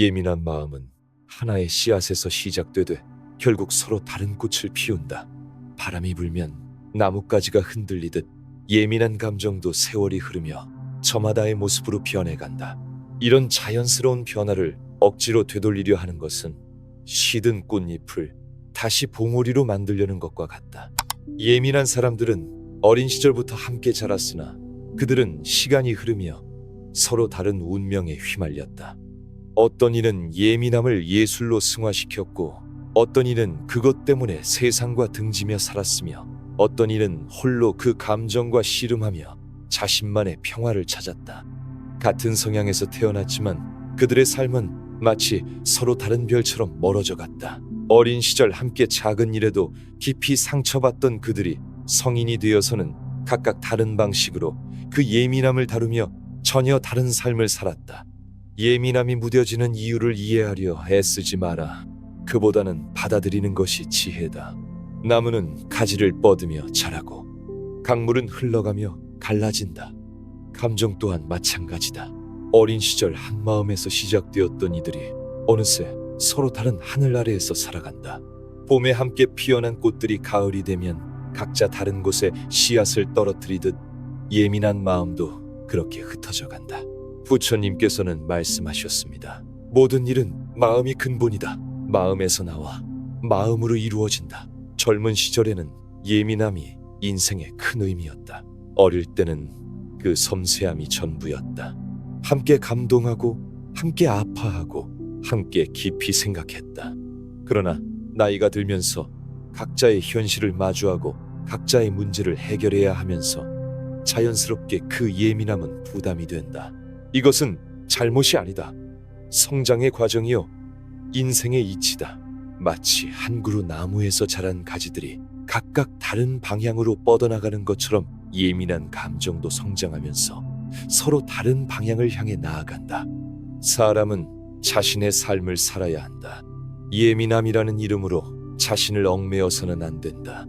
예민한 마음은 하나의 씨앗에서 시작되되 결국 서로 다른 꽃을 피운다. 바람이 불면 나뭇가지가 흔들리듯 예민한 감정도 세월이 흐르며 저마다의 모습으로 변해간다. 이런 자연스러운 변화를 억지로 되돌리려 하는 것은 시든 꽃잎을 다시 봉오리로 만들려는 것과 같다. 예민한 사람들은 어린 시절부터 함께 자랐으나 그들은 시간이 흐르며 서로 다른 운명에 휘말렸다. 어떤 이는 예민함을 예술로 승화시켰고 어떤 이는 그것 때문에 세상과 등지며 살았으며 어떤 이는 홀로 그 감정과 씨름하며 자신만의 평화를 찾았다. 같은 성향에서 태어났지만 그들의 삶은 마치 서로 다른 별처럼 멀어져 갔다. 어린 시절 함께 작은 일에도 깊이 상처받던 그들이 성인이 되어서는 각각 다른 방식으로 그 예민함을 다루며 전혀 다른 삶을 살았다. 예민함이 무뎌지는 이유를 이해하려 애쓰지 마라. 그보다는 받아들이는 것이 지혜다. 나무는 가지를 뻗으며 자라고 강물은 흘러가며 갈라진다. 감정 또한 마찬가지다. 어린 시절 한 마음에서 시작되었던 이들이 어느새 서로 다른 하늘 아래에서 살아간다. 봄에 함께 피어난 꽃들이 가을이 되면 각자 다른 곳에 씨앗을 떨어뜨리듯 예민한 마음도 그렇게 흩어져 간다. 부처님께서는 말씀하셨습니다. 모든 일은 마음이 근본이다. 마음에서 나와 마음으로 이루어진다. 젊은 시절에는 예민함이 인생의 큰 의미였다. 어릴 때는 그 섬세함이 전부였다. 함께 감동하고 함께 아파하고 함께 깊이 생각했다. 그러나 나이가 들면서 각자의 현실을 마주하고 각자의 문제를 해결해야 하면서 자연스럽게 그 예민함은 부담이 된다. 이것은 잘못이 아니다. 성장의 과정이요. 인생의 이치다. 마치 한 그루 나무에서 자란 가지들이 각각 다른 방향으로 뻗어나가는 것처럼 예민한 감정도 성장하면서 서로 다른 방향을 향해 나아간다. 사람은 자신의 삶을 살아야 한다. 예민함이라는 이름으로 자신을 얽매어서는 안 된다.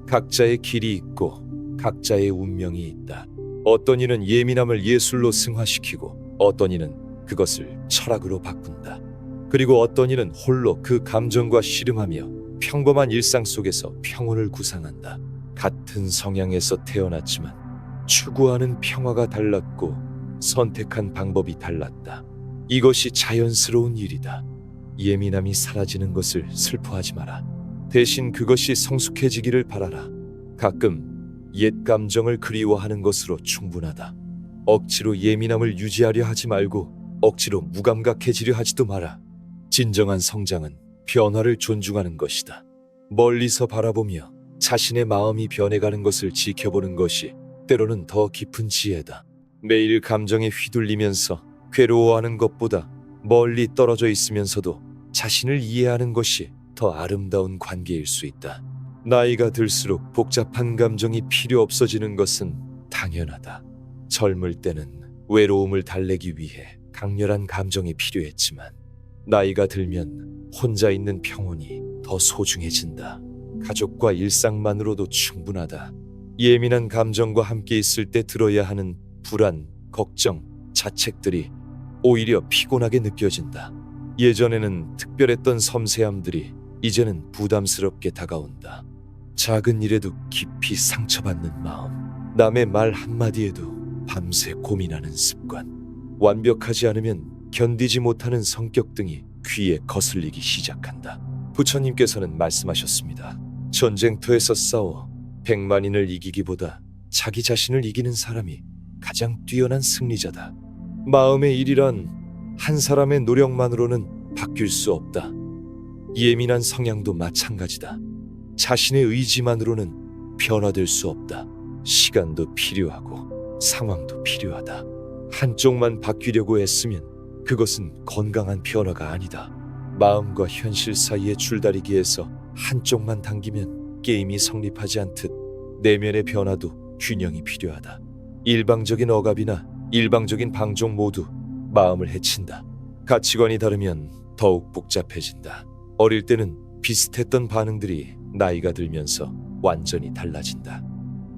각자의 길이 있고 각자의 운명이 있다. 어떤 이는 예민함을 예술로 승화시키고 어떤 이는 그것을 철학으로 바꾼다. 그리고 어떤 이는 홀로 그 감정과 씨름하며 평범한 일상 속에서 평온을 구상한다. 같은 성향에서 태어났지만 추구하는 평화가 달랐고 선택한 방법이 달랐다. 이것이 자연스러운 일이다. 예민함이 사라지는 것을 슬퍼하지 마라. 대신 그것이 성숙해지기를 바라라. 가끔 옛 감정을 그리워하는 것으로 충분하다. 억지로 예민함을 유지하려 하지 말고 억지로 무감각해지려 하지도 마라. 진정한 성장은 변화를 존중하는 것이다. 멀리서 바라보며 자신의 마음이 변해가는 것을 지켜보는 것이 때로는 더 깊은 지혜다. 매일 감정에 휘둘리면서 괴로워하는 것보다 멀리 떨어져 있으면서도 자신을 이해하는 것이 더 아름다운 관계일 수 있다. 나이가 들수록 복잡한 감정이 필요 없어지는 것은 당연하다. 젊을 때는 외로움을 달래기 위해 강렬한 감정이 필요했지만 나이가 들면 혼자 있는 평온이 더 소중해진다. 가족과 일상만으로도 충분하다. 예민한 감정과 함께 있을 때 들어야 하는 불안, 걱정, 자책들이 오히려 피곤하게 느껴진다. 예전에는 특별했던 섬세함들이 이제는 부담스럽게 다가온다. 작은 일에도 깊이 상처받는 마음, 남의 말 한마디에도 밤새 고민하는 습관, 완벽하지 않으면 견디지 못하는 성격 등이 귀에 거슬리기 시작한다. 부처님께서는 말씀하셨습니다. 전쟁터에서 싸워 100만인을 이기기보다 자기 자신을 이기는 사람이 가장 뛰어난 승리자다. 마음의 일이란 한 사람의 노력만으로는 바뀔 수 없다. 예민한 성향도 마찬가지다. 자신의 의지만으로는 변화될 수 없다. 시간도 필요하고 상황도 필요하다. 한쪽만 바뀌려고 애쓰면 그것은 건강한 변화가 아니다. 마음과 현실 사이의 줄다리기에서 한쪽만 당기면 게임이 성립하지 않듯 내면의 변화도 균형이 필요하다. 일방적인 억압이나 일방적인 방종 모두 마음을 해친다. 가치관이 다르면 더욱 복잡해진다. 어릴 때는 비슷했던 반응들이 나이가 들면서 완전히 달라진다.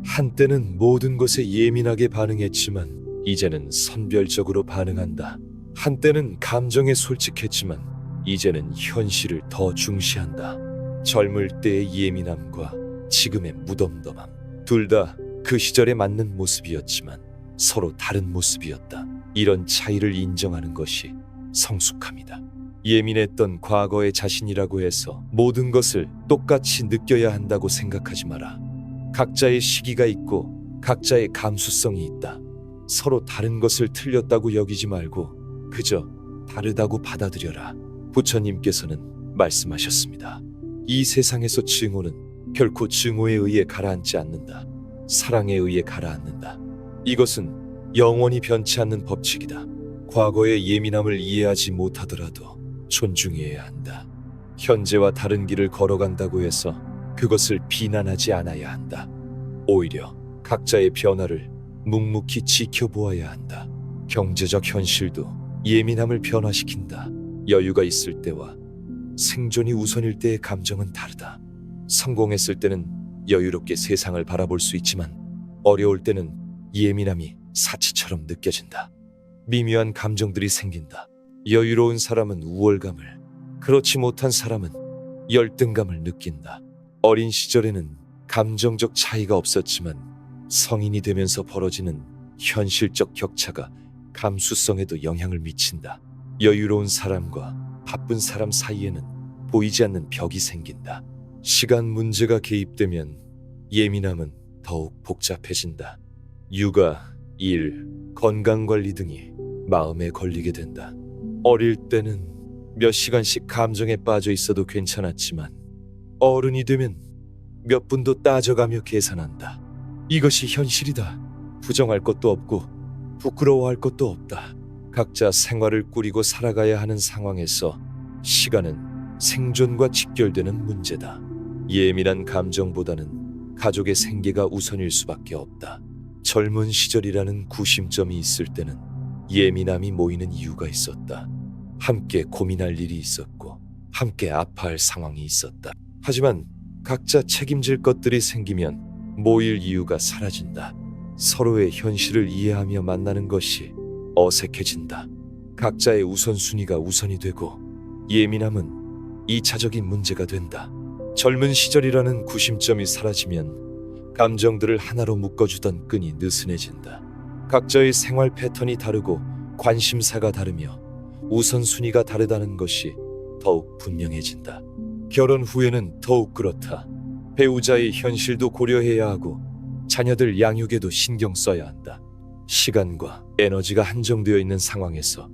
한때는 모든 것에 예민하게 반응했지만 이제는 선별적으로 반응한다. 한때는 감정에 솔직했지만 이제는 현실을 더 중시한다. 젊을 때의 예민함과 지금의 무덤덤함, 둘 다 그 시절에 맞는 모습이었지만 서로 다른 모습이었다. 이런 차이를 인정하는 것이 성숙함이다. 예민했던 과거의 자신이라고 해서 모든 것을 똑같이 느껴야 한다고 생각하지 마라. 각자의 시기가 있고 각자의 감수성이 있다. 서로 다른 것을 틀렸다고 여기지 말고 그저 다르다고 받아들여라. 부처님께서는 말씀하셨습니다. 이 세상에서 증오는 결코 증오에 의해 가라앉지 않는다. 사랑에 의해 가라앉는다. 이것은 영원히 변치 않는 법칙이다. 과거의 예민함을 이해하지 못하더라도 존중해야 한다. 현재와 다른 길을 걸어간다고 해서 그것을 비난하지 않아야 한다. 오히려 각자의 변화를 묵묵히 지켜보아야 한다. 경제적 현실도 예민함을 변화시킨다. 여유가 있을 때와 생존이 우선일 때의 감정은 다르다. 성공했을 때는 여유롭게 세상을 바라볼 수 있지만 어려울 때는 예민함이 사치처럼 느껴진다. 미묘한 감정들이 생긴다. 여유로운 사람은 우월감을, 그렇지 못한 사람은 열등감을 느낀다. 어린 시절에는 감정적 차이가 없었지만 성인이 되면서 벌어지는 현실적 격차가 감수성에도 영향을 미친다. 여유로운 사람과 바쁜 사람 사이에는 보이지 않는 벽이 생긴다. 시간 문제가 개입되면 예민함은 더욱 복잡해진다. 육아, 일, 건강관리 등이 마음에 걸리게 된다. 어릴 때는 몇 시간씩 감정에 빠져 있어도 괜찮았지만 어른이 되면 몇 분도 따져가며 계산한다. 이것이 현실이다. 부정할 것도 없고 부끄러워할 것도 없다. 각자 생활을 꾸리고 살아가야 하는 상황에서 시간은 생존과 직결되는 문제다. 예민한 감정보다는 가족의 생계가 우선일 수밖에 없다. 젊은 시절이라는 구심점이 있을 때는 예민함이 모이는 이유가 있었다. 함께 고민할 일이 있었고 함께 아파할 상황이 있었다. 하지만 각자 책임질 것들이 생기면 모일 이유가 사라진다. 서로의 현실을 이해하며 만나는 것이 어색해진다. 각자의 우선순위가 우선이 되고 예민함은 2차적인 문제가 된다. 젊은 시절이라는 구심점이 사라지면 감정들을 하나로 묶어주던 끈이 느슨해진다. 각자의 생활 패턴이 다르고 관심사가 다르며 우선순위가 다르다는 것이 더욱 분명해진다. 결혼 후에는 더욱 그렇다. 배우자의 현실도 고려해야 하고 자녀들 양육에도 신경 써야 한다. 시간과 에너지가 한정되어 있는 상황에서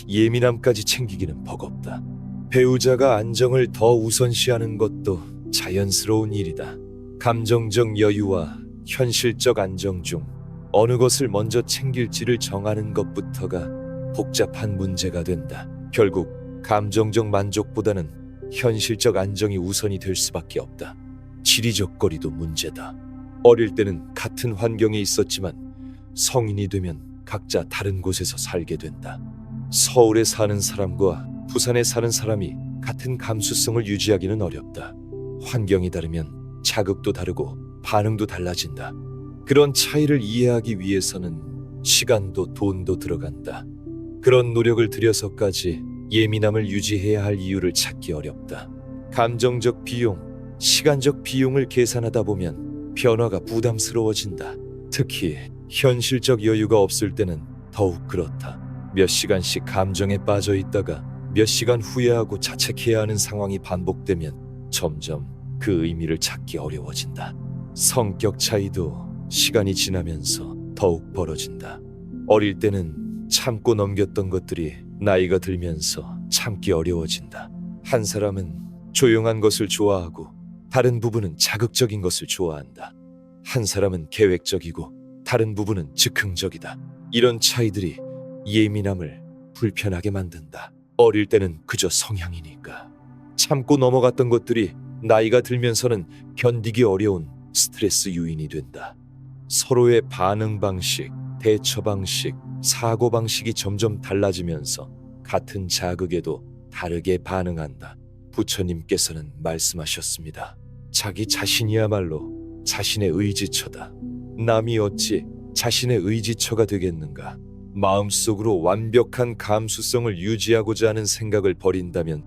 예민함까지 챙기기는 버겁다. 배우자가 안정을 더 우선시하는 것도 자연스러운 일이다. 감정적 여유와 현실적 안정 중 어느 것을 먼저 챙길지를 정하는 것부터가 복잡한 문제가 된다. 결국 감정적 만족보다는 현실적 안정이 우선이 될 수밖에 없다. 지리적 거리도 문제다. 어릴 때는 같은 환경에 있었지만 성인이 되면 각자 다른 곳에서 살게 된다. 서울에 사는 사람과 부산에 사는 사람이 같은 감수성을 유지하기는 어렵다. 환경이 다르면 자극도 다르고 반응도 달라진다. 그런 차이를 이해하기 위해서는 시간도 돈도 들어간다. 그런 노력을 들여서까지 예민함을 유지해야 할 이유를 찾기 어렵다. 감정적 비용, 시간적 비용을 계산하다 보면 변화가 부담스러워진다. 특히 현실적 여유가 없을 때는 더욱 그렇다. 몇 시간씩 감정에 빠져 있다가 몇 시간 후회하고 자책해야 하는 상황이 반복되면 점점 그 의미를 찾기 어려워진다. 성격 차이도 시간이 지나면서 더욱 벌어진다. 어릴 때는 참고 넘겼던 것들이 나이가 들면서 참기 어려워진다. 한 사람은 조용한 것을 좋아하고 다른 부분은 자극적인 것을 좋아한다. 한 사람은 계획적이고 다른 부분은 즉흥적이다. 이런 차이들이 예민함을 불편하게 만든다. 어릴 때는 그저 성향이니까. 참고 넘어갔던 것들이 나이가 들면서는 견디기 어려운 스트레스 요인이 된다. 서로의 반응 방식, 대처 방식, 사고 방식이 점점 달라지면서 같은 자극에도 다르게 반응한다. 부처님께서는 말씀하셨습니다. 자기 자신이야말로 자신의 의지처다. 남이 어찌 자신의 의지처가 되겠는가? 마음속으로 완벽한 감수성을 유지하고자 하는 생각을 버린다면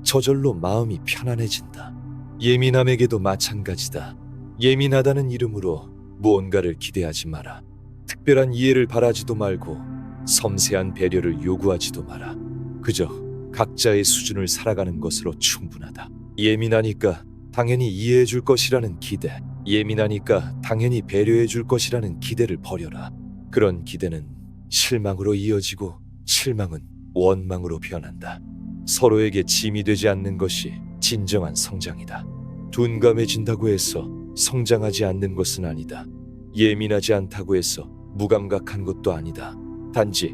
저절로 마음이 편안해진다. 예민함에게도 마찬가지다. 예민하다는 이름으로 무언가를 기대하지 마라. 특별한 이해를 바라지도 말고 섬세한 배려를 요구하지도 마라. 그저 각자의 수준을 살아가는 것으로 충분하다. 예민하니까 당연히 이해해 줄 것이라는 기대, 예민하니까 당연히 배려해 줄 것이라는 기대를 버려라. 그런 기대는 실망으로 이어지고 실망은 원망으로 변한다. 서로에게 짐이 되지 않는 것이 진정한 성장이다. 둔감해진다고 해서 성장하지 않는 것은 아니다. 예민하지 않다고 해서 무감각한 것도 아니다. 단지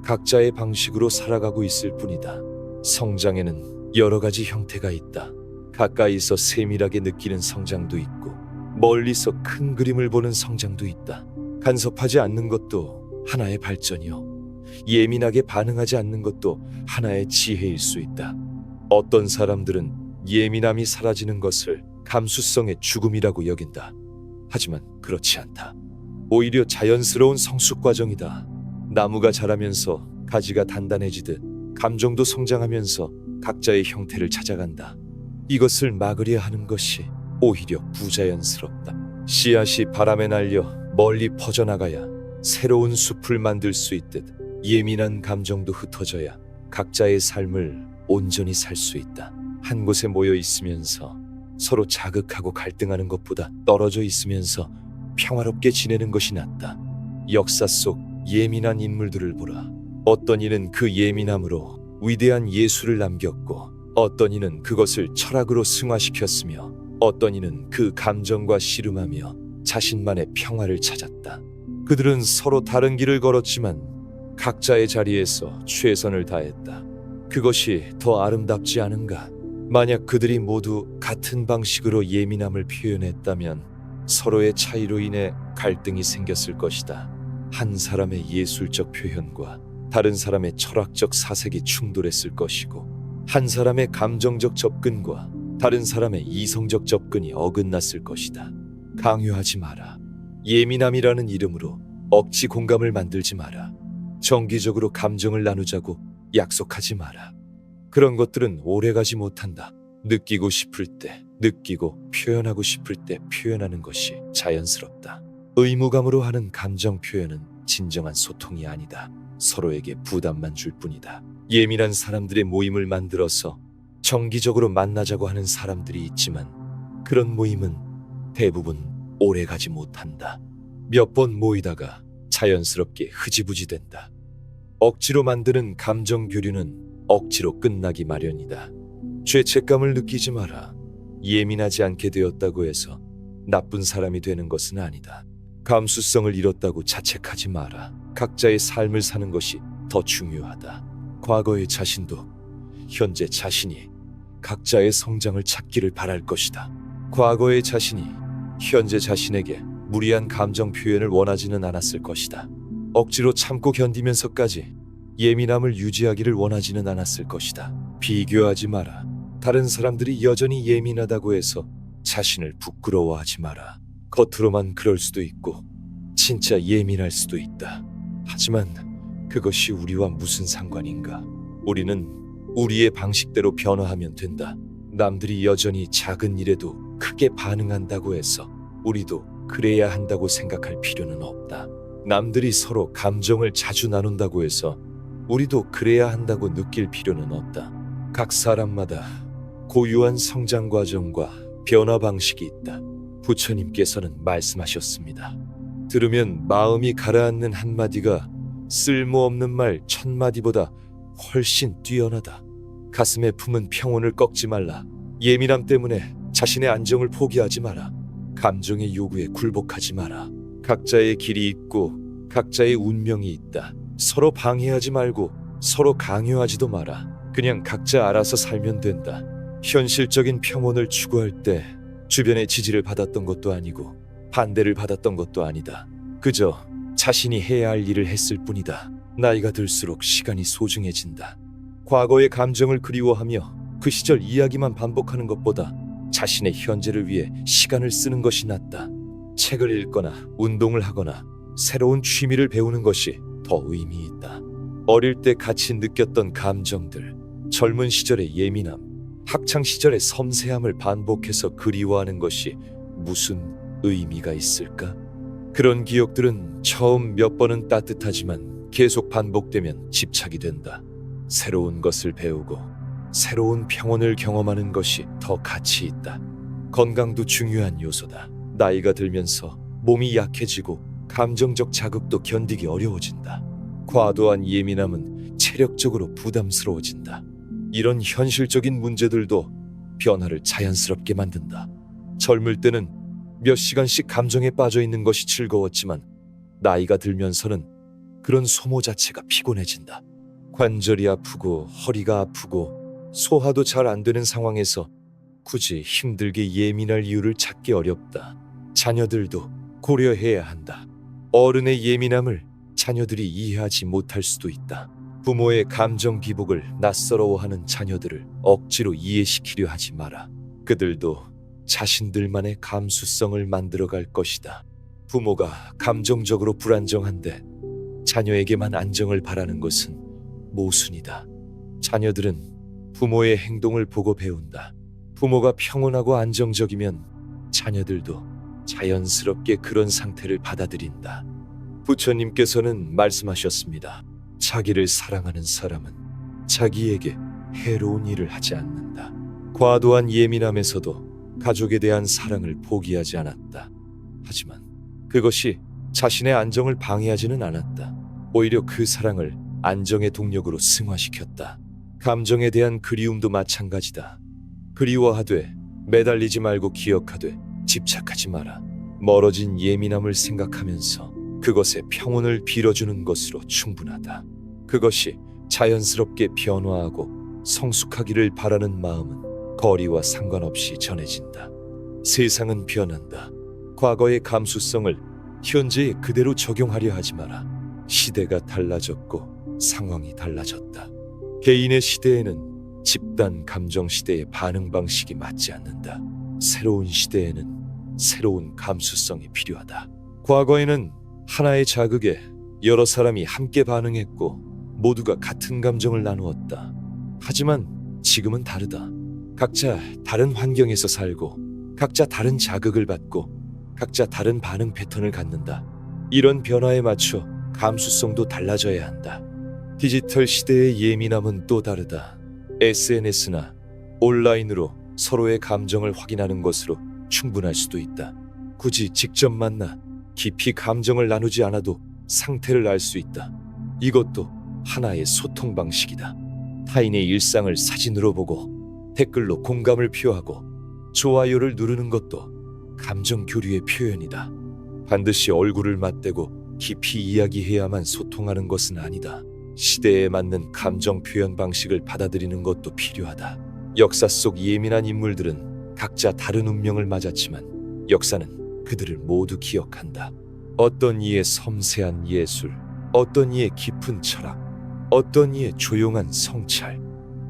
각자의 방식으로 살아가고 있을 뿐이다. 성장에는 여러 가지 형태가 있다. 가까이서 세밀하게 느끼는 성장도 있고 멀리서 큰 그림을 보는 성장도 있다. 간섭하지 않는 것도 하나의 발전이요, 예민하게 반응하지 않는 것도 하나의 지혜일 수 있다. 어떤 사람들은 예민함이 사라지는 것을 감수성의 죽음이라고 여긴다. 하지만 그렇지 않다. 오히려 자연스러운 성숙 과정이다. 나무가 자라면서 가지가 단단해지듯 감정도 성장하면서 각자의 형태를 찾아간다. 이것을 막으려 하는 것이 오히려 부자연스럽다. 씨앗이 바람에 날려 멀리 퍼져나가야 새로운 숲을 만들 수 있듯 예민한 감정도 흩어져야 각자의 삶을 온전히 살 수 있다. 한 곳에 모여 있으면서 서로 자극하고 갈등하는 것보다 떨어져 있으면서 평화롭게 지내는 것이 낫다. 역사 속 예민한 인물들을 보라. 어떤 이는 그 예민함으로 위대한 예술을 남겼고 어떤 이는 그것을 철학으로 승화시켰으며 어떤 이는 그 감정과 씨름하며 자신만의 평화를 찾았다. 그들은 서로 다른 길을 걸었지만 각자의 자리에서 최선을 다했다. 그것이 더 아름답지 않은가? 만약 그들이 모두 같은 방식으로 예민함을 표현했다면 서로의 차이로 인해 갈등이 생겼을 것이다. 한 사람의 예술적 표현과 다른 사람의 철학적 사색이 충돌했을 것이고 한 사람의 감정적 접근과 다른 사람의 이성적 접근이 어긋났을 것이다. 강요하지 마라. 예민함이라는 이름으로 억지 공감을 만들지 마라. 정기적으로 감정을 나누자고 약속하지 마라. 그런 것들은 오래가지 못한다. 느끼고 싶을 때 느끼고 표현하고 싶을 때 표현하는 것이 자연스럽다. 의무감으로 하는 감정 표현은 진정한 소통이 아니다. 서로에게 부담만 줄 뿐이다. 예민한 사람들의 모임을 만들어서 정기적으로 만나자고 하는 사람들이 있지만 그런 모임은 대부분 오래가지 못한다. 몇 번 모이다가 자연스럽게 흐지부지 된다. 억지로 만드는 감정 교류는 억지로 끝나기 마련이다. 죄책감을 느끼지 마라. 예민하지 않게 되었다고 해서 나쁜 사람이 되는 것은 아니다. 감수성을 잃었다고 자책하지 마라. 각자의 삶을 사는 것이 더 중요하다. 과거의 자신도 현재 자신이 각자의 성장을 찾기를 바랄 것이다. 과거의 자신이 현재 자신에게 무리한 감정 표현을 원하지는 않았을 것이다. 억지로 참고 견디면서까지 예민함을 유지하기를 원하지는 않았을 것이다. 비교하지 마라. 다른 사람들이 여전히 예민하다고 해서 자신을 부끄러워하지 마라. 겉으로만 그럴 수도 있고 진짜 예민할 수도 있다. 하지만 그것이 우리와 무슨 상관인가? 우리는 우리의 방식대로 변화하면 된다. 남들이 여전히 작은 일에도 크게 반응한다고 해서 우리도 그래야 한다고 생각할 필요는 없다. 남들이 서로 감정을 자주 나눈다고 해서 우리도 그래야 한다고 느낄 필요는 없다. 각 사람마다 고유한 성장 과정과 변화 방식이 있다. 부처님께서는 말씀하셨습니다. 들으면 마음이 가라앉는 한마디가 쓸모없는 말 1000마디보다 훨씬 뛰어나다. 가슴에 품은 평온을 꺾지 말라. 예민함 때문에 자신의 안정을 포기하지 마라. 감정의 요구에 굴복하지 마라. 각자의 길이 있고 각자의 운명이 있다. 서로 방해하지 말고 서로 강요하지도 마라. 그냥 각자 알아서 살면 된다. 현실적인 평온을 추구할 때 주변의 지지를 받았던 것도 아니고 반대를 받았던 것도 아니다. 그저 자신이 해야 할 일을 했을 뿐이다. 나이가 들수록 시간이 소중해진다. 과거의 감정을 그리워하며 그 시절 이야기만 반복하는 것보다 자신의 현재를 위해 시간을 쓰는 것이 낫다. 책을 읽거나 운동을 하거나 새로운 취미를 배우는 것이 더 의미 있다. 어릴 때 같이 느꼈던 감정들, 젊은 시절의 예민함, 학창 시절의 섬세함을 반복해서 그리워하는 것이 무슨 의미가 있을까? 그런 기억들은 처음 몇 번은 따뜻하지만 계속 반복되면 집착이 된다. 새로운 것을 배우고 새로운 평온을 경험하는 것이 더 가치 있다. 건강도 중요한 요소다. 나이가 들면서 몸이 약해지고 감정적 자극도 견디기 어려워진다. 과도한 예민함은 체력적으로 부담스러워진다. 이런 현실적인 문제들도 변화를 자연스럽게 만든다. 젊을 때는 몇 시간씩 감정에 빠져 있는 것이 즐거웠지만 나이가 들면서는 그런 소모 자체가 피곤해진다. 관절이 아프고 허리가 아프고 소화도 잘 안 되는 상황에서 굳이 힘들게 예민할 이유를 찾기 어렵다. 자녀들도 고려해야 한다. 어른의 예민함을 자녀들이 이해하지 못할 수도 있다. 부모의 감정 기복을 낯설어워하는 자녀들을 억지로 이해시키려 하지 마라. 그들도 자신들만의 감수성을 만들어갈 것이다. 부모가 감정적으로 불안정한데 자녀에게만 안정을 바라는 것은 모순이다. 자녀들은 부모의 행동을 보고 배운다. 부모가 평온하고 안정적이면 자녀들도 자연스럽게 그런 상태를 받아들인다. 부처님께서는 말씀하셨습니다. 자기를 사랑하는 사람은 자기에게 해로운 일을 하지 않는다. 과도한 예민함에서도 가족에 대한 사랑을 포기하지 않았다. 하지만 그것이 자신의 안정을 방해하지는 않았다. 오히려 그 사랑을 안정의 동력으로 승화시켰다. 감정에 대한 그리움도 마찬가지다. 그리워하되 매달리지 말고 기억하되 집착하지 마라. 멀어진 예민함을 생각하면서 그것에 평온을 빌어주는 것으로 충분하다. 그것이 자연스럽게 변화하고 성숙하기를 바라는 마음은 거리와 상관없이 전해진다. 세상은 변한다. 과거의 감수성을 현재에 그대로 적용하려 하지 마라. 시대가 달라졌고 상황이 달라졌다. 개인의 시대에는 집단 감정 시대의 반응 방식이 맞지 않는다. 새로운 시대에는 새로운 감수성이 필요하다. 과거에는 하나의 자극에 여러 사람이 함께 반응했고 모두가 같은 감정을 나누었다. 하지만 지금은 다르다. 각자 다른 환경에서 살고 각자 다른 자극을 받고 각자 다른 반응 패턴을 갖는다. 이런 변화에 맞춰 감수성도 달라져야 한다. 디지털 시대의 예민함은 또 다르다. SNS나 온라인으로 서로의 감정을 확인하는 것으로 충분할 수도 있다. 굳이 직접 만나 깊이 감정을 나누지 않아도 상태를 알 수 있다. 이것도 하나의 소통 방식이다. 타인의 일상을 사진으로 보고 댓글로 공감을 표하고 좋아요를 누르는 것도 감정 교류의 표현이다. 반드시 얼굴을 맞대고 깊이 이야기해야만 소통하는 것은 아니다. 시대에 맞는 감정 표현 방식을 받아들이는 것도 필요하다. 역사 속 예민한 인물들은 각자 다른 운명을 맞았지만 역사는 그들을 모두 기억한다. 어떤 이의 섬세한 예술, 어떤 이의 깊은 철학, 어떤 이의 조용한 성찰.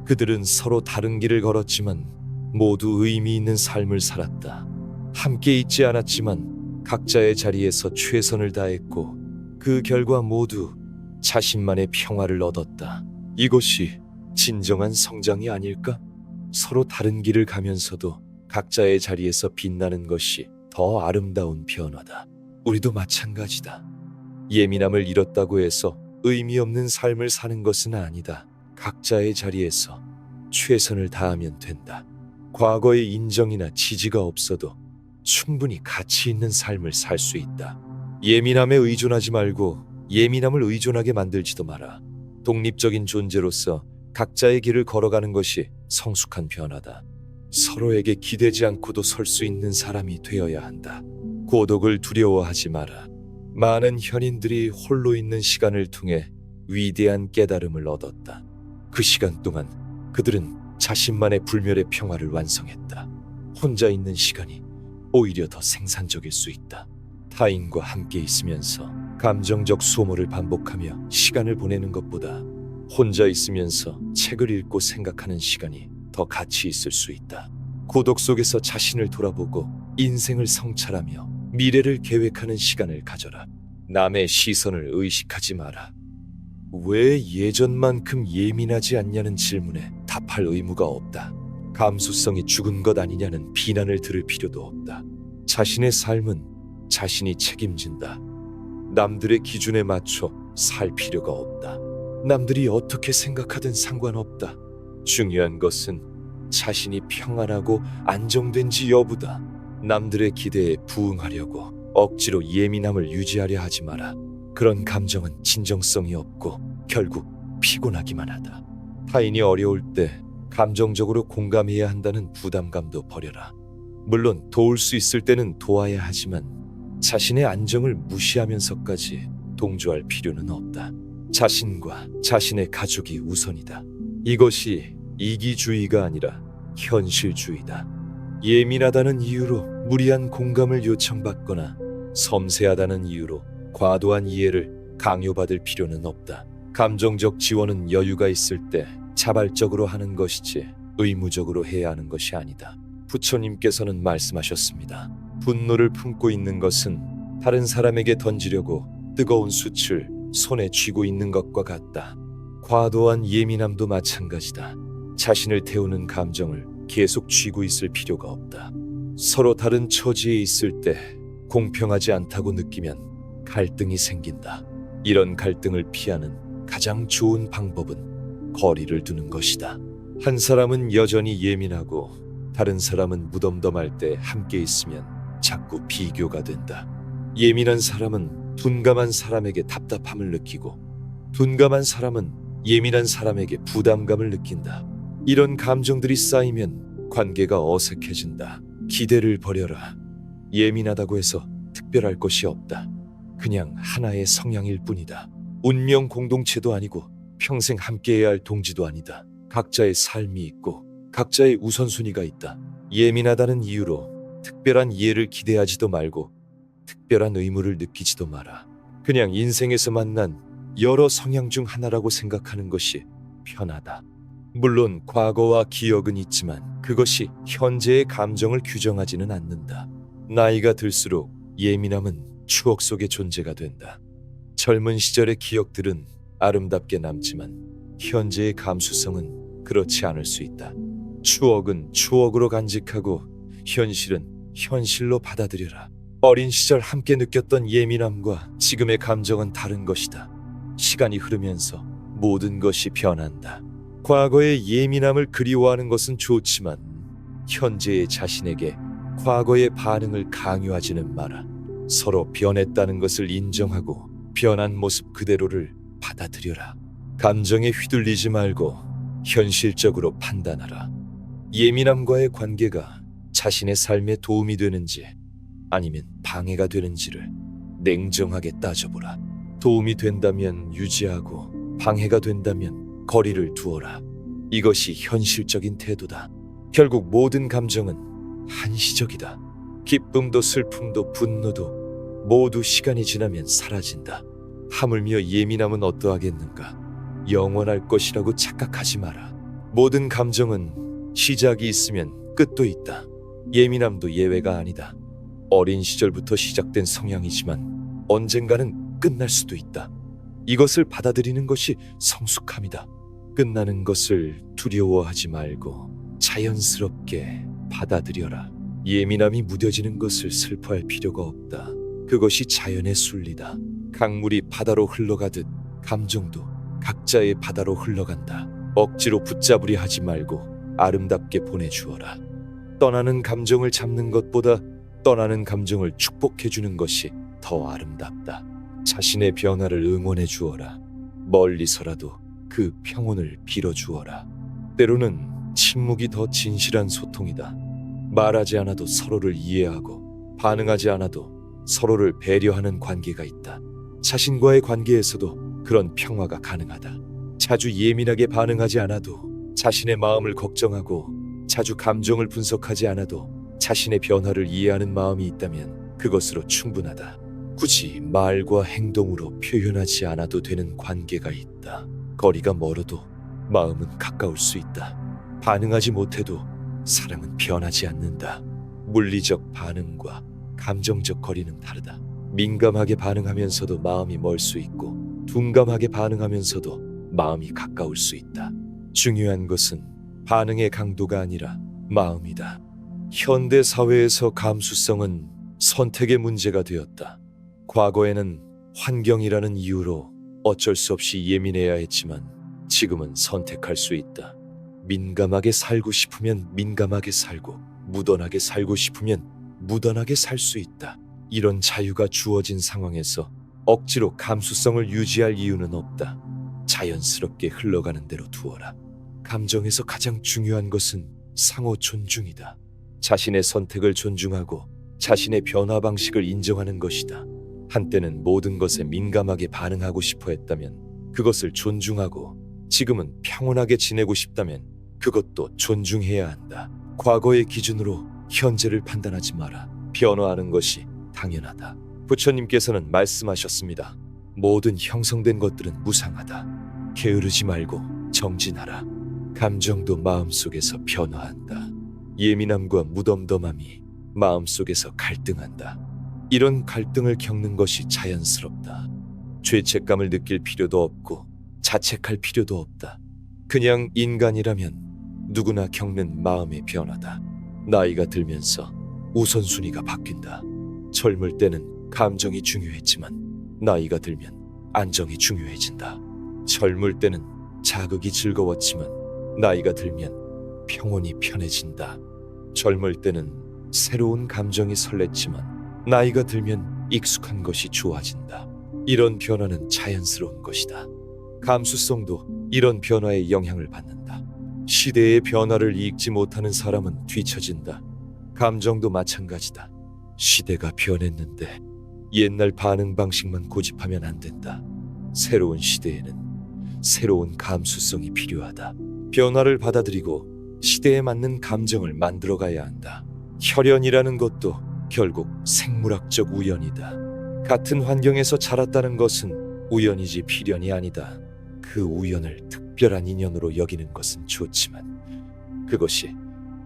그들은 서로 다른 길을 걸었지만 모두 의미 있는 삶을 살았다. 함께 있지 않았지만 각자의 자리에서 최선을 다했고 그 결과 모두 자신만의 평화를 얻었다. 이것이 진정한 성장이 아닐까? 서로 다른 길을 가면서도 각자의 자리에서 빛나는 것이 더 아름다운 변화다. 우리도 마찬가지다. 예민함을 잃었다고 해서 의미 없는 삶을 사는 것은 아니다. 각자의 자리에서 최선을 다하면 된다. 과거의 인정이나 지지가 없어도 충분히 가치 있는 삶을 살 수 있다. 예민함에 의존하지 말고 예민함을 의존하게 만들지도 마라. 독립적인 존재로서 각자의 길을 걸어가는 것이 성숙한 변화다. 서로에게 기대지 않고도 설 수 있는 사람이 되어야 한다. 고독을 두려워하지 마라. 많은 현인들이 홀로 있는 시간을 통해 위대한 깨달음을 얻었다. 그 시간 동안 그들은 자신만의 불멸의 평화를 완성했다. 혼자 있는 시간이 오히려 더 생산적일 수 있다. 타인과 함께 있으면서 감정적 소모를 반복하며 시간을 보내는 것보다 혼자 있으면서 책을 읽고 생각하는 시간이 더 가치 있을 수 있다. 고독 속에서 자신을 돌아보고 인생을 성찰하며 미래를 계획하는 시간을 가져라. 남의 시선을 의식하지 마라. 왜 예전만큼 예민하지 않냐는 질문에 답할 의무가 없다. 감수성이 죽은 것 아니냐는 비난을 들을 필요도 없다. 자신의 삶은 자신이 책임진다. 남들의 기준에 맞춰 살 필요가 없다. 남들이 어떻게 생각하든 상관없다. 중요한 것은 자신이 평안하고 안정된지 여부다. 남들의 기대에 부응하려고 억지로 예민함을 유지하려 하지 마라. 그런 감정은 진정성이 없고 결국 피곤하기만 하다. 타인이 어려울 때 감정적으로 공감해야 한다는 부담감도 버려라. 물론 도울 수 있을 때는 도와야 하지만 자신의 안정을 무시하면서까지 동조할 필요는 없다. 자신과 자신의 가족이 우선이다. 이것이 이기주의가 아니라 현실주의다. 예민하다는 이유로 무리한 공감을 요청받거나 섬세하다는 이유로 과도한 이해를 강요받을 필요는 없다. 감정적 지원은 여유가 있을 때 자발적으로 하는 것이지 의무적으로 해야 하는 것이 아니다. 부처님께서는 말씀하셨습니다. 분노를 품고 있는 것은 다른 사람에게 던지려고 뜨거운 숯을 손에 쥐고 있는 것과 같다. 과도한 예민함도 마찬가지다. 자신을 태우는 감정을 계속 쥐고 있을 필요가 없다. 서로 다른 처지에 있을 때 공평하지 않다고 느끼면 갈등이 생긴다. 이런 갈등을 피하는 가장 좋은 방법은 거리를 두는 것이다. 한 사람은 여전히 예민하고 다른 사람은 무덤덤할 때 함께 있으면 자꾸 비교가 된다. 예민한 사람은 둔감한 사람에게 답답함을 느끼고 둔감한 사람은 예민한 사람에게 부담감을 느낀다. 이런 감정들이 쌓이면 관계가 어색해진다. 기대를 버려라. 예민하다고 해서 특별할 것이 없다. 그냥 하나의 성향일 뿐이다. 운명 공동체도 아니고 평생 함께해야 할 동지도 아니다. 각자의 삶이 있고 각자의 우선순위가 있다. 예민하다는 이유로 특별한 이해를 기대하지도 말고 특별한 의무를 느끼지도 마라. 그냥 인생에서 만난 여러 성향 중 하나라고 생각하는 것이 편하다. 물론 과거와 기억은 있지만 그것이 현재의 감정을 규정하지는 않는다. 나이가 들수록 예민함은 추억 속의 존재가 된다. 젊은 시절의 기억들은 아름답게 남지만 현재의 감수성은 그렇지 않을 수 있다. 추억은 추억으로 간직하고 현실은 현실로 받아들여라. 어린 시절 함께 느꼈던 예민함과 지금의 감정은 다른 것이다. 시간이 흐르면서 모든 것이 변한다. 과거의 예민함을 그리워하는 것은 좋지만 현재의 자신에게 과거의 반응을 강요하지는 마라. 서로 변했다는 것을 인정하고 변한 모습 그대로를 받아들여라. 감정에 휘둘리지 말고 현실적으로 판단하라. 예민함과의 관계가 자신의 삶에 도움이 되는지 아니면 방해가 되는지를 냉정하게 따져보라. 도움이 된다면 유지하고 방해가 된다면 거리를 두어라. 이것이 현실적인 태도다. 결국 모든 감정은 한시적이다. 기쁨도 슬픔도 분노도 모두 시간이 지나면 사라진다. 하물며 예민함은 어떠하겠는가? 영원할 것이라고 착각하지 마라. 모든 감정은 시작이 있으면 끝도 있다. 예민함도 예외가 아니다. 어린 시절부터 시작된 성향이지만 언젠가는 끝날 수도 있다. 이것을 받아들이는 것이 성숙함이다. 끝나는 것을 두려워하지 말고 자연스럽게 받아들여라. 예민함이 무뎌지는 것을 슬퍼할 필요가 없다. 그것이 자연의 순리다. 강물이 바다로 흘러가듯 감정도 각자의 바다로 흘러간다. 억지로 붙잡으려 하지 말고 아름답게 보내주어라. 떠나는 감정을 잡는 것보다 떠나는 감정을 축복해주는 것이 더 아름답다. 자신의 변화를 응원해 주어라. 멀리서라도 그 평온을 빌어주어라. 때로는 침묵이 더 진실한 소통이다. 말하지 않아도 서로를 이해하고 반응하지 않아도 서로를 배려하는 관계가 있다. 자신과의 관계에서도 그런 평화가 가능하다. 자주 예민하게 반응하지 않아도 자신의 마음을 걱정하고 자주 감정을 분석하지 않아도 자신의 변화를 이해하는 마음이 있다면 그것으로 충분하다. 굳이 말과 행동으로 표현하지 않아도 되는 관계가 있다. 거리가 멀어도 마음은 가까울 수 있다. 반응하지 못해도 사랑은 변하지 않는다. 물리적 반응과 감정적 거리는 다르다. 민감하게 반응하면서도 마음이 멀 수 있고 둔감하게 반응하면서도 마음이 가까울 수 있다. 중요한 것은 반응의 강도가 아니라 마음이다. 현대 사회에서 감수성은 선택의 문제가 되었다. 과거에는 환경이라는 이유로 어쩔 수 없이 예민해야 했지만 지금은 선택할 수 있다. 민감하게 살고 싶으면 민감하게 살고 무던하게 살고 싶으면 무던하게 살 수 있다. 이런 자유가 주어진 상황에서 억지로 감수성을 유지할 이유는 없다. 자연스럽게 흘러가는 대로 두어라. 감정에서 가장 중요한 것은 상호 존중이다. 자신의 선택을 존중하고 자신의 변화 방식을 인정하는 것이다. 한때는 모든 것에 민감하게 반응하고 싶어 했다면 그것을 존중하고 지금은 평온하게 지내고 싶다면 그것도 존중해야 한다. 과거의 기준으로 현재를 판단하지 마라. 변화하는 것이 당연하다. 부처님께서는 말씀하셨습니다. 모든 형성된 것들은 무상하다. 게으르지 말고 정진하라. 감정도 마음속에서 변화한다. 예민함과 무덤덤함이 마음속에서 갈등한다. 이런 갈등을 겪는 것이 자연스럽다. 죄책감을 느낄 필요도 없고 자책할 필요도 없다. 그냥 인간이라면 누구나 겪는 마음의 변화다. 나이가 들면서 우선순위가 바뀐다. 젊을 때는 감정이 중요했지만 나이가 들면 안정이 중요해진다. 젊을 때는 자극이 즐거웠지만 나이가 들면 평온이 편해진다. 젊을 때는 새로운 감정이 설렜지만 나이가 들면 익숙한 것이 좋아진다. 이런 변화는 자연스러운 것이다. 감수성도 이런 변화에 영향을 받는다. 시대의 변화를 읽지 못하는 사람은 뒤처진다. 감정도 마찬가지다. 시대가 변했는데 옛날 반응 방식만 고집하면 안 된다. 새로운 시대에는 새로운 감수성이 필요하다. 변화를 받아들이고 시대에 맞는 감정을 만들어가야 한다. 혈연이라는 것도 결국 생물학적 우연이다. 같은 환경에서 자랐다는 것은 우연이지 필연이 아니다. 그 우연을 특별한 인연으로 여기는 것은 좋지만 그것이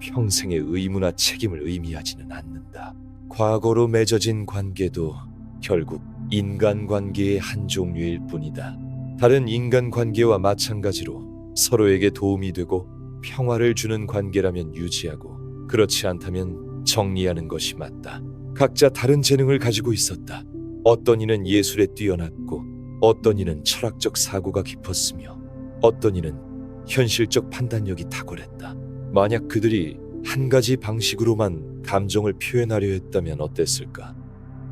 평생의 의무나 책임을 의미하지는 않는다. 과거로 맺어진 관계도 결국 인간관계의 한 종류일 뿐이다. 다른 인간관계와 마찬가지로 서로에게 도움이 되고 평화를 주는 관계라면 유지하고 그렇지 않다면 정리하는 것이 맞다. 각자 다른 재능을 가지고 있었다. 어떤 이는 예술에 뛰어났고 어떤 이는 철학적 사고가 깊었으며 어떤 이는 현실적 판단력이 탁월했다. 만약 그들이 한 가지 방식으로만 감정을 표현하려 했다면 어땠을까?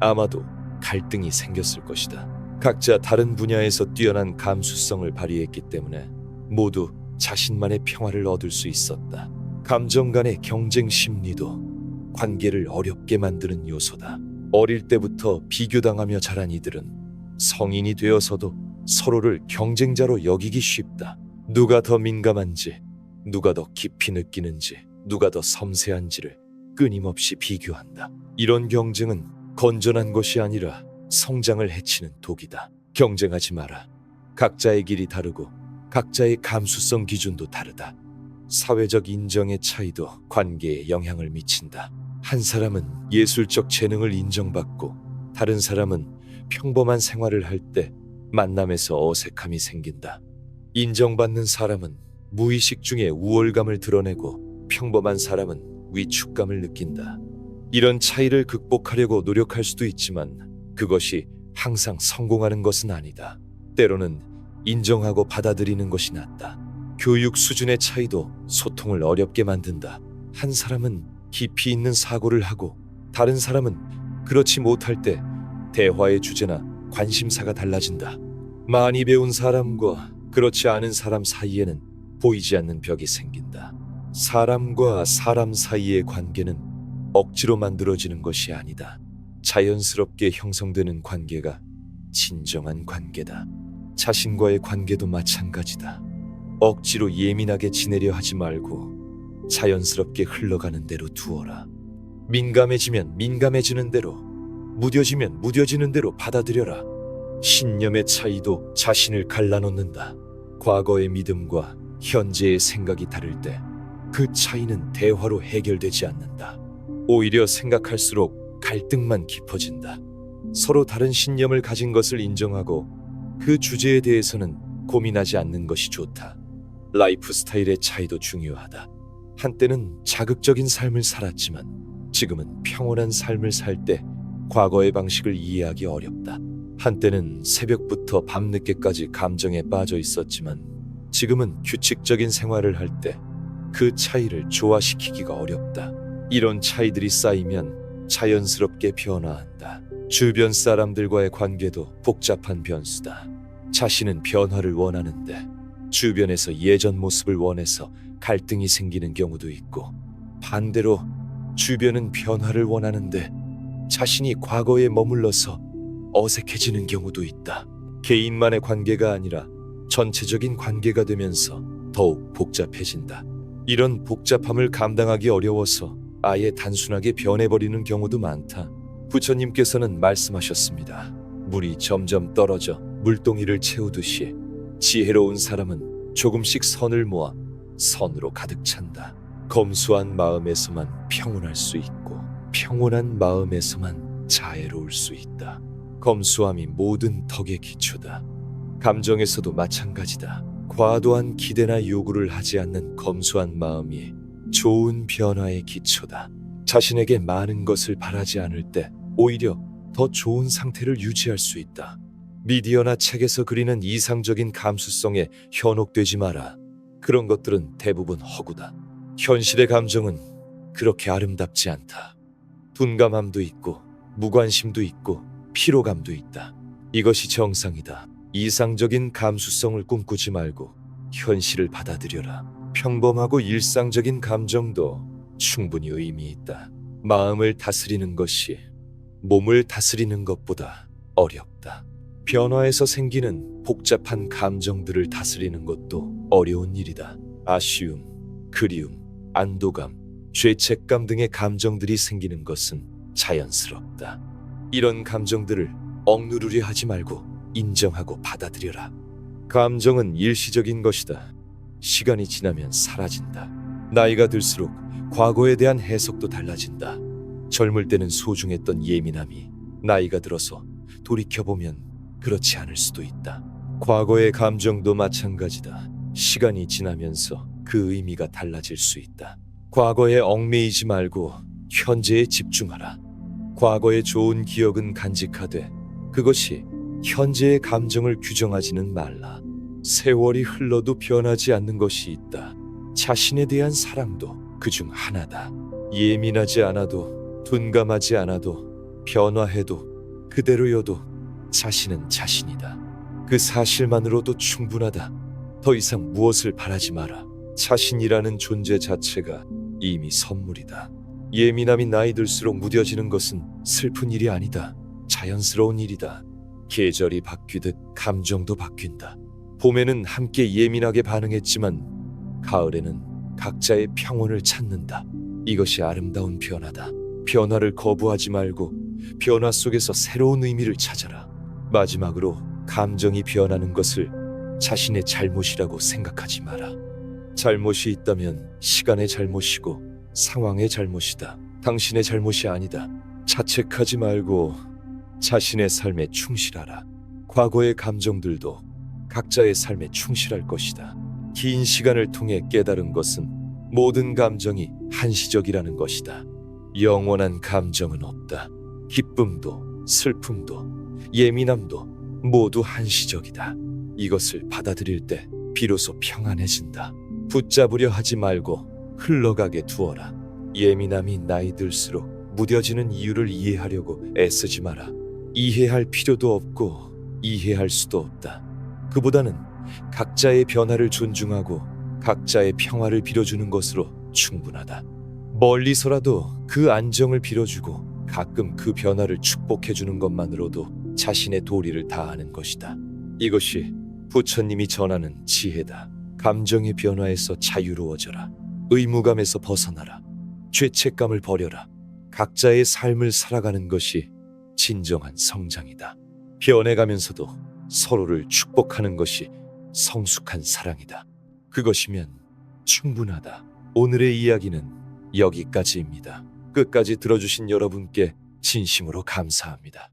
아마도 갈등이 생겼을 것이다. 각자 다른 분야에서 뛰어난 감수성을 발휘했기 때문에 모두 자신만의 평화를 얻을 수 있었다. 감정 간의 경쟁 심리도 관계를 어렵게 만드는 요소다. 어릴 때부터 비교당하며 자란 이들은 성인이 되어서도 서로를 경쟁자로 여기기 쉽다. 누가 더 민감한지, 누가 더 깊이 느끼는지, 누가 더 섬세한지를 끊임없이 비교한다. 이런 경쟁은 건전한 것이 아니라 성장을 해치는 독이다. 경쟁하지 마라. 각자의 길이 다르고 각자의 감수성 기준도 다르다. 사회적 인정의 차이도 관계에 영향을 미친다. 한 사람은 예술적 재능을 인정받고 다른 사람은 평범한 생활을 할 때 만남에서 어색함이 생긴다. 인정받는 사람은 무의식 중에 우월감을 드러내고 평범한 사람은 위축감을 느낀다. 이런 차이를 극복하려고 노력할 수도 있지만 그것이 항상 성공하는 것은 아니다. 때로는 인정하고 받아들이는 것이 낫다. 교육 수준의 차이도 소통을 어렵게 만든다. 한 사람은 깊이 있는 사고를 하고 다른 사람은 그렇지 못할 때 대화의 주제나 관심사가 달라진다. 많이 배운 사람과 그렇지 않은 사람 사이에는 보이지 않는 벽이 생긴다. 사람과 사람 사이의 관계는 억지로 만들어지는 것이 아니다. 자연스럽게 형성되는 관계가 진정한 관계다. 자신과의 관계도 마찬가지다. 억지로 예민하게 지내려 하지 말고 자연스럽게 흘러가는 대로 두어라. 민감해지면 민감해지는 대로, 무뎌지면 무뎌지는 대로 받아들여라. 신념의 차이도 자신을 갈라놓는다. 과거의 믿음과 현재의 생각이 다를 때 그 차이는 대화로 해결되지 않는다. 오히려 생각할수록 갈등만 깊어진다. 서로 다른 신념을 가진 것을 인정하고 그 주제에 대해서는 고민하지 않는 것이 좋다. 라이프 스타일의 차이도 중요하다. 한때는 자극적인 삶을 살았지만 지금은 평온한 삶을 살 때 과거의 방식을 이해하기 어렵다. 한때는 새벽부터 밤늦게까지 감정에 빠져 있었지만 지금은 규칙적인 생활을 할 때 그 차이를 조화시키기가 어렵다. 이런 차이들이 쌓이면 자연스럽게 변화한다. 주변 사람들과의 관계도 복잡한 변수다. 자신은 변화를 원하는데 주변에서 예전 모습을 원해서 갈등이 생기는 경우도 있고, 반대로 주변은 변화를 원하는데 자신이 과거에 머물러서 어색해지는 경우도 있다. 개인만의 관계가 아니라 전체적인 관계가 되면서 더욱 복잡해진다. 이런 복잡함을 감당하기 어려워서 아예 단순하게 변해버리는 경우도 많다. 부처님께서는 말씀하셨습니다. 물이 점점 떨어져 물동이를 채우듯이 지혜로운 사람은 조금씩 선을 모아 선으로 가득 찬다. 검소한 마음에서만 평온할 수 있고 평온한 마음에서만 자애로울 수 있다. 검소함이 모든 덕의 기초다. 감정에서도 마찬가지다. 과도한 기대나 요구를 하지 않는 검소한 마음이 좋은 변화의 기초다. 자신에게 많은 것을 바라지 않을 때 오히려 더 좋은 상태를 유지할 수 있다. 미디어나 책에서 그리는 이상적인 감수성에 현혹되지 마라. 그런 것들은 대부분 허구다. 현실의 감정은 그렇게 아름답지 않다. 둔감함도 있고 무관심도 있고 피로감도 있다. 이것이 정상이다. 이상적인 감수성을 꿈꾸지 말고 현실을 받아들여라. 평범하고 일상적인 감정도 충분히 의미 있다. 마음을 다스리는 것이 몸을 다스리는 것보다 어렵다. 변화에서 생기는 복잡한 감정들을 다스리는 것도 어려운 일이다. 아쉬움, 그리움, 안도감, 죄책감 등의 감정들이 생기는 것은 자연스럽다. 이런 감정들을 억누르려 하지 말고 인정하고 받아들여라. 감정은 일시적인 것이다. 시간이 지나면 사라진다. 나이가 들수록 과거에 대한 해석도 달라진다. 젊을 때는 소중했던 예민함이 나이가 들어서 돌이켜보면 그렇지 않을 수도 있다. 과거의 감정도 마찬가지다. 시간이 지나면서 그 의미가 달라질 수 있다. 과거에 얽매이지 말고 현재에 집중하라. 과거의 좋은 기억은 간직하되 그것이 현재의 감정을 규정하지는 말라. 세월이 흘러도 변하지 않는 것이 있다. 자신에 대한 사랑도 그중 하나다. 예민하지 않아도 둔감하지 않아도 변화해도 그대로여도 자신은 자신이다. 그 사실만으로도 충분하다. 더 이상 무엇을 바라지 마라. 자신이라는 존재 자체가 이미 선물이다. 예민함이 나이 들수록 무뎌지는 것은 슬픈 일이 아니다. 자연스러운 일이다. 계절이 바뀌듯 감정도 바뀐다. 봄에는 함께 예민하게 반응했지만 가을에는 각자의 평온을 찾는다. 이것이 아름다운 변화다. 변화를 거부하지 말고 변화 속에서 새로운 의미를 찾아라. 마지막으로 감정이 변하는 것을 자신의 잘못이라고 생각하지 마라. 잘못이 있다면 시간의 잘못이고 상황의 잘못이다. 당신의 잘못이 아니다. 자책하지 말고 자신의 삶에 충실하라. 과거의 감정들도 각자의 삶에 충실할 것이다. 긴 시간을 통해 깨달은 것은 모든 감정이 한시적이라는 것이다. 영원한 감정은 없다. 기쁨도 슬픔도 예민함도 모두 한시적이다. 이것을 받아들일 때 비로소 평안해진다. 붙잡으려 하지 말고 흘러가게 두어라. 예민함이 나이 들수록 무뎌지는 이유를 이해하려고 애쓰지 마라. 이해할 필요도 없고 이해할 수도 없다. 그보다는 각자의 변화를 존중하고 각자의 평화를 빌어주는 것으로 충분하다. 멀리서라도 그 안정을 빌어주고 가끔 그 변화를 축복해주는 것만으로도 자신의 도리를 다하는 것이다. 이것이 부처님이 전하는 지혜다. 감정의 변화에서 자유로워져라. 의무감에서 벗어나라. 죄책감을 버려라. 각자의 삶을 살아가는 것이 진정한 성장이다. 변해가면서도 서로를 축복하는 것이 성숙한 사랑이다. 그것이면 충분하다. 오늘의 이야기는 여기까지입니다. 끝까지 들어주신 여러분께 진심으로 감사합니다.